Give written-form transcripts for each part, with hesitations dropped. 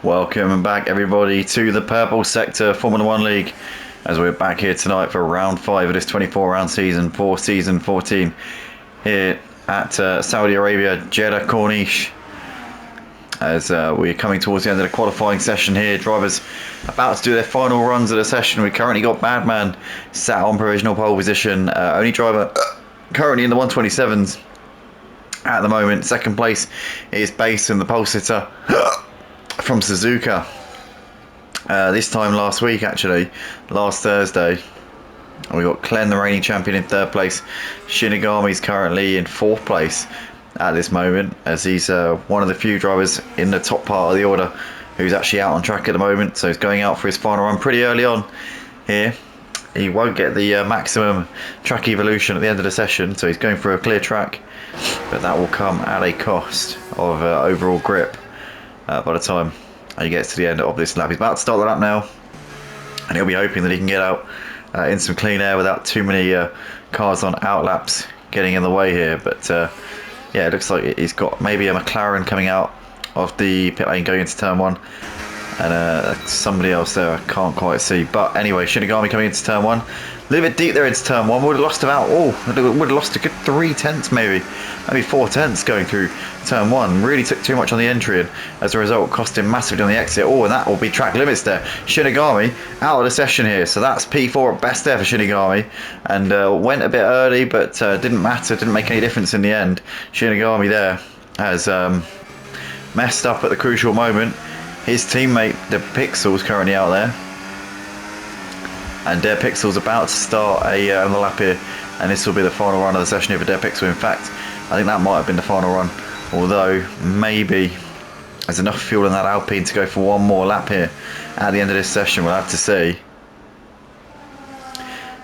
Welcome back everybody to the Purple Sector Formula 1 League as we're back here tonight for round 5 of this 24 round season for season 14 here at Saudi Arabia, Jeddah Corniche, as we're coming towards the end of the qualifying session here. Drivers about to do their final runs of the session. We currently got Badman sat on provisional pole position, only driver currently in the 127s at the moment. Second place is Basin, the pole sitter from Suzuka. This time last week, actually, last Thursday. We got Clen, the reigning champion, in third place. Shinigami's currently in fourth place at this moment, as he's one of the few drivers in the top part of the order who's actually out on track at the moment. So he's going out for his final run pretty early on here. He won't get the maximum track evolution at the end of the session, so he's going for a clear track, but that will come at a cost of overall grip by the time he gets to the end of this lap. He's about to start the lap now, and he'll be hoping that he can get out in some clean air without too many cars on out laps getting in the way here. But yeah, it looks like he's got maybe a McLaren coming out of the pit lane going into turn 1, and somebody else there I can't quite see. But anyway, Shinigami coming into turn 1. A little bit deep there into turn 1. Would have lost about, would have lost a good 3 tenths maybe 4 tenths going through turn 1. Really took too much on the entry, and as a result cost him massively on the exit. And that will be track limits there. Shinigami out of the session here, so that's P4 at best there for Shinigami, and went a bit early, but didn't matter, didn't make any difference in the end. Shinigami there has messed up at the crucial moment. His teammate, the Pixel's currently out there, and Dare Pixel's about to start another lap here, and this will be the final run of the session here for Dare Pixel. In fact, I think that might have been the final run, although maybe there's enough fuel in that Alpine to go for one more lap here at the end of this session. We'll have to see.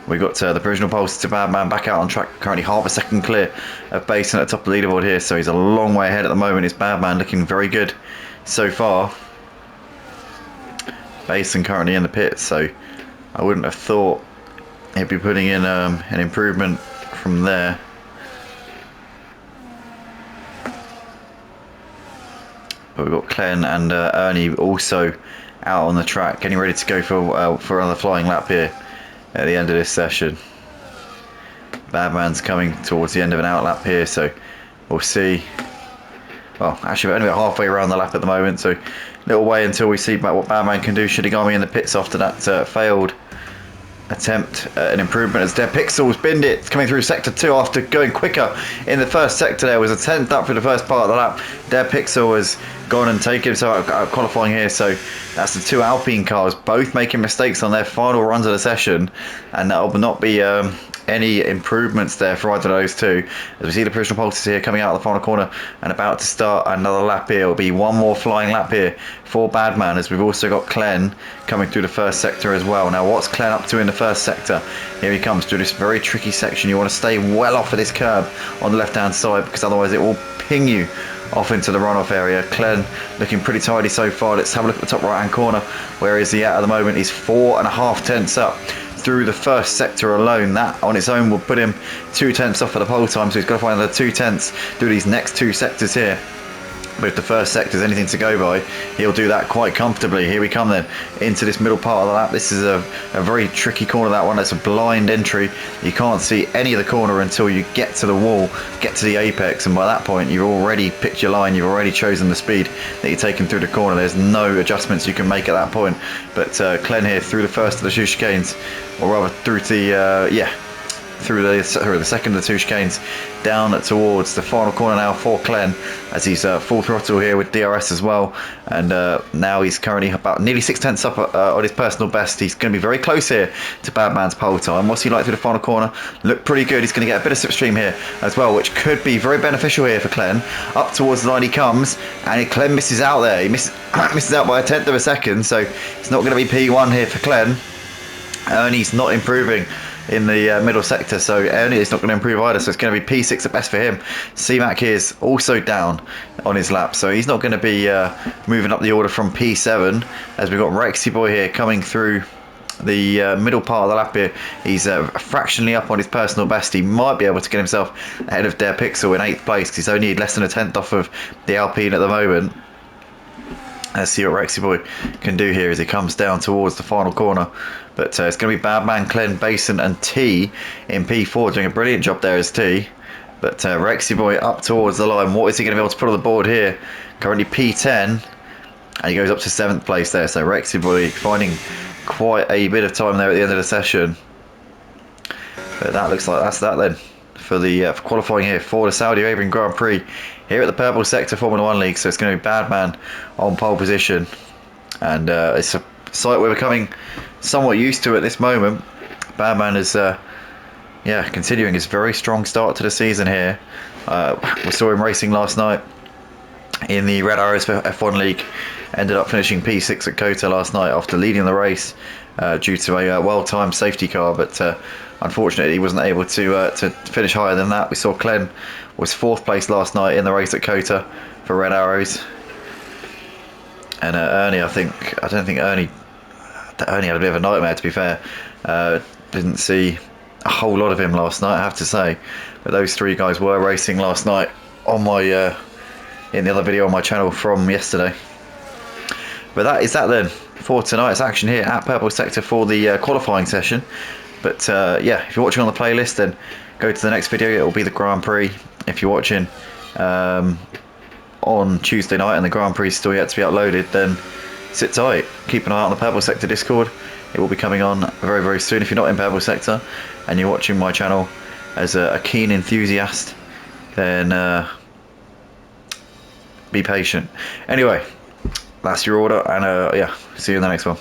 We got the provisional pole to Badman back out on track, currently half a second clear of Basin at the top of the leaderboard here, so he's a long way ahead at the moment. It's Badman looking very good so far. Basin currently in the pits, so I wouldn't have thought he'd be putting in an improvement from there. But we've got Clen and Ernie also out on the track, getting ready to go for another flying lap here at the end of this session. Badman's coming towards the end of an out lap here, so we'll see. Well, actually we're only about halfway around the lap at the moment, so a little way until we see what Badman can do. Shinigami in the pits after that failed attempt at an improvement, as Dare Pixel's binned it. It's coming through sector 2 after going quicker in the first sector. There was a 10th up for the first part of the lap. Dare Pixel has gone and taken himself out of qualifying here, so that's the 2 Alpine cars both making mistakes on their final runs of the session, and that will not be any improvements there for either of those two. As we see the provisional pulses here coming out of the final corner and about to start another lap here. It will be one more flying lap here for Badman, as we've also got Clen coming through the first sector as well. Now what's Clen up to in the first sector? Here he comes through this very tricky section. You want to stay well off of this curb on the left hand side, because otherwise it will ping you off into the runoff area. Clen looking pretty tidy so far. Let's have a look at the top right hand corner. Where is he at the moment? He's 4.5 tenths up through the first sector alone. That on its own will put him 2 tenths off at the pole time, so he's got to find another 2 tenths through these next 2 sectors here. But if the first sector is anything to go by, he'll do that quite comfortably. Here we come then into this middle part of the lap. This is a very tricky corner, that one. That's a blind entry. You can't see any of the corner until you get to the wall, get to the apex, and by that point you've already picked your line, you've already chosen the speed that you're taking through the corner. There's no adjustments you can make at that point. But Clen here through the first of the 2 chicanes, or rather through the through the second of the 2 chicanes, down towards the final corner now for Clen, as he's full throttle here with DRS as well, and now he's currently about nearly 6 tenths up on his personal best. He's going to be very close here to Badman's pole time. What's he like through the final corner? Look pretty good. He's going to get a bit of slipstream here as well, which could be very beneficial here for Clen. Up towards the line he comes, and Clen misses out there. He misses out by 1/10 of a second, so it's not going to be P1 here for Clen. And he's not improving in the middle sector, so Ernie is not going to improve either, so it's going to be P6 at best for him. C-Mac here is also down on his lap, so he's not going to be moving up the order from P7, as we've got Rexy Boy here coming through the middle part of the lap here. He's fractionally up on his personal best. He might be able to get himself ahead of Dare Pixel in 8th place, because he's only less than 1/10 off of the Alpine at the moment. Let's see what Rexy Boy can do here as he comes down towards the final corner. But it's going to be Badman, Glenn, Basin and T in P4, doing a brilliant job there as T. But Rexy Boy up towards the line. What is he going to be able to put on the board here? Currently P10. And he goes up to 7th place there. So Rexy Boy finding quite a bit of time there at the end of the session. But that looks like that's that then. For the for qualifying here for the Saudi Arabian Grand Prix here at the Purple Sector Formula 1 League. So it's going to be Badman on pole position. And it's a sight we're becoming somewhat used to at this moment. Badman is continuing his very strong start to the season here. We saw him racing last night in the Red Arrows for F1 League. Ended up finishing P6 at Kota last night after leading the race due to a well-timed safety car, but unfortunately he wasn't able to finish higher than that. We saw Glenn was 4th place last night in the race at Kota for Red Arrows, and Ernie, I don't think Ernie had a bit of a nightmare, to be fair. Didn't see a whole lot of him last night, I have to say, but those 3 guys were racing last night on my in the other video on my channel from yesterday. But that is that then for tonight's action here at Purple Sector for the qualifying session. But yeah, if you're watching on the playlist, then go to the next video. It will be the Grand Prix. If you're watching on Tuesday night and the Grand Prix is still yet to be uploaded, then sit tight. Keep an eye on the Purple Sector Discord. It will be coming on very, very soon. If you're not in Purple Sector and you're watching my channel as a keen enthusiast, then be patient. Anyway, that's your order, and yeah, see you in the next one.